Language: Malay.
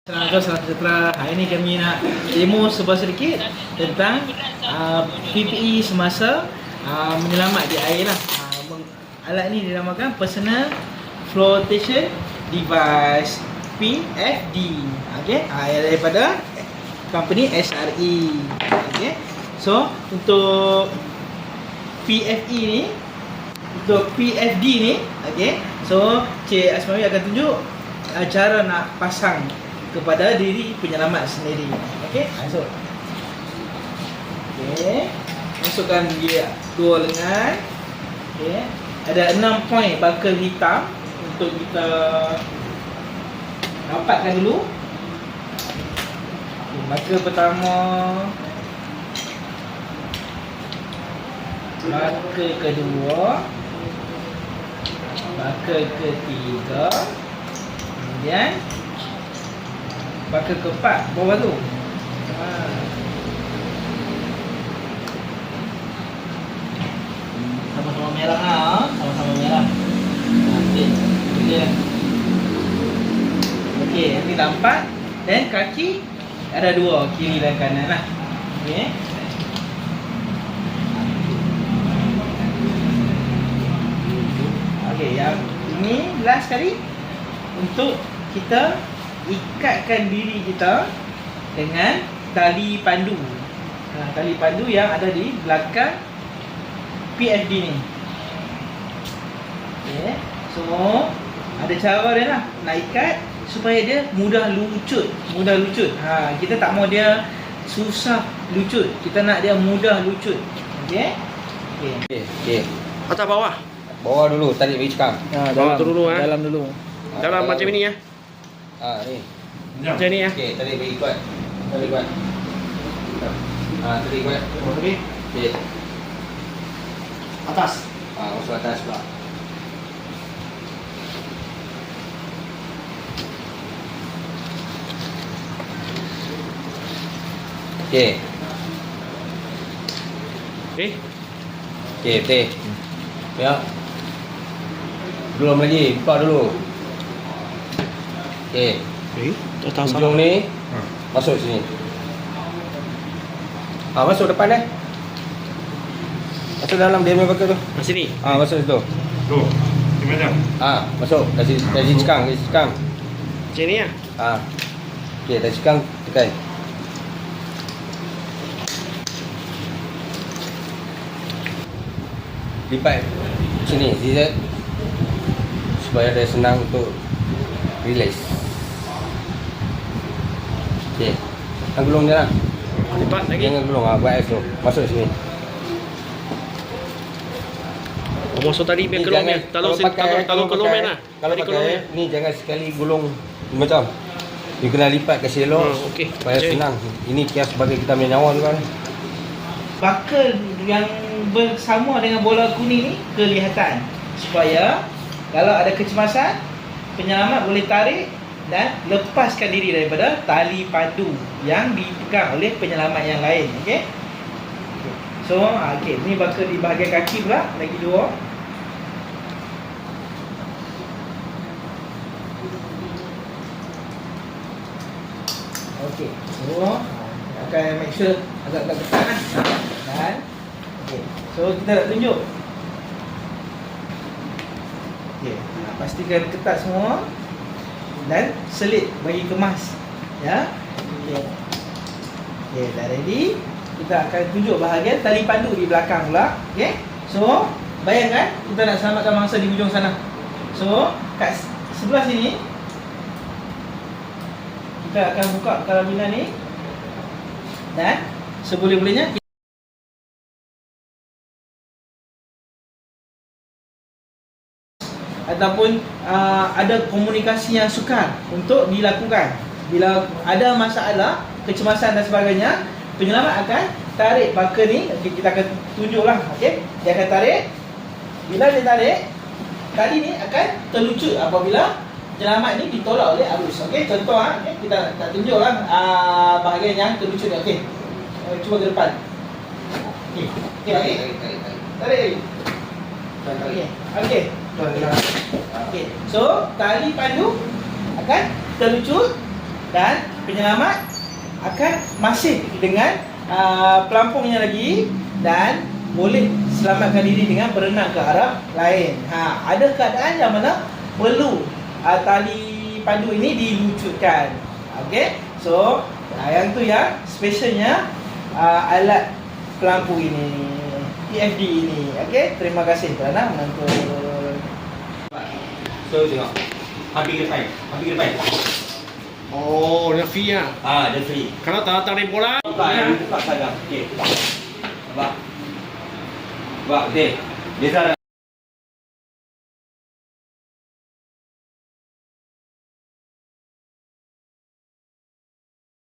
Assalamualaikum, salam sejahtera. Hari ini kami nak demo sebuah sedikit tentang PPE semasa menyelamat di air lah. Alat ni dinamakan Personal Flotation Device, PFD. Okay, daripada company SRE. Okay, so untuk PFE ni, untuk PFD ni, okay, so Cik Asmawi akan tunjuk cara nak pasang kepada diri penyelamat sendiri. Okey, masuk. Okey, masukkan dia dua lengan. Okey, ada 6 poin buckle hitam untuk kita rapatkan dulu. Okay, buckle pertama, buckle kedua, buckle ketiga, kemudian buckle keempat bawah tu. Sama-sama merah lah. Sama-sama merah. Okey. Okey, nanti dah 4. Dan kaki ada 2, kiri dan kanan lah. Okey. Okey, yang ini last kali untuk kita ikatkan diri kita dengan tali pandu. Tali pandu yang ada di belakang PFD ni. Okay. So ada cara dia lah nak ikat supaya dia mudah lucut. Kita tak mau dia susah lucut, kita nak dia mudah lucut. Okey. Okey. Atas bawah. Bawah dulu, tarik bagi cekam. Bawah tu dulu Dalam dulu. Dalam macam ini ya. Ni. Macam ni ya. Okey, tarik bagi kuat. Tarik kuat. Tarik kuat. Okey. Okey. Atas. Masuk atas pula. Okey. Okey. Okey, betul. Ya. Belum lagi, buka dulu. Okey. Okey. Atas Ujung ni masuk sini. Masuk depan masuk dalam dia punya bucket tu. Kat sini. Masuk situ. Tu, di macam. Masuk. Kasi cekang, Macam ni ya. Okey, dah cekang, tekan. Lipat sini, zigzag supaya dia senang untuk release. Okey. Ang gulung dia lah. Lipat lagi. Jangan gulung, buat F tu. Masuk sini. Masuk tadi biar kelong ya. Kalau kelong lah. Kalau pakai ni jangan sekali gulung macam. Dia kena lipat kasi elok Okey. supaya senang. Ini kias sebagai kita punya nyawa tu kan. Buckle yang bersama dengan bola kuning ni kelihatan supaya kalau ada kecemasan, penyelamat boleh tarik dan lepaskan diri daripada tali pandu yang dipegang oleh penyelamat yang lain. Okey. So, okey, ni buckle di bahagian kaki pula, lagi 2. Okey. So, akan make sure agak-agak ketat lah. Dan okey. So, kita nak tunjuk. Okey, pastikan ketat semua dan selit bagi kemas. Ya. Okey. Okey, dah ready. Kita akan tunjuk bahagian tali pandu di belakang pula. Okey. So, bayangkan kita nak selamatkan mangsa di hujung sana. So, kat sebelah sini kita akan buka karabina ni dan seboleh-bolehnya ataupun ada komunikasi yang sukar untuk dilakukan. Bila ada masalah, kecemasan dan sebagainya, penyelamat akan tarik buckle ni. Okay, kita akan tunjuklah. Okey, dia akan tarik. Bila dia tarik, tali ni akan terlucut apabila penyelamat ni ditolak oleh arus. Okey, contoh okay, kita nak tunjuklah bahagian yang terlucut ni. Okey, cuba ke depan. Okey, tarik. Tarik. Okey. So, tali pandu akan terlucut dan penyelamat akan masih dengan pelampungnya lagi dan boleh selamatkan diri dengan berenang ke arah lain. Ada keadaan yang mana perlu tali pandu ini dilucutkan. Okey. So, yang tu yang specialnya alat pelampung ini, PFD ini. Okey, terima kasih kerana menonton. So tengok. Hampir ke depan. Oh, dia free lah. Dia free. Kalau tak tarik bola. Buka saja. Okey. Nampak? Okey. Biasa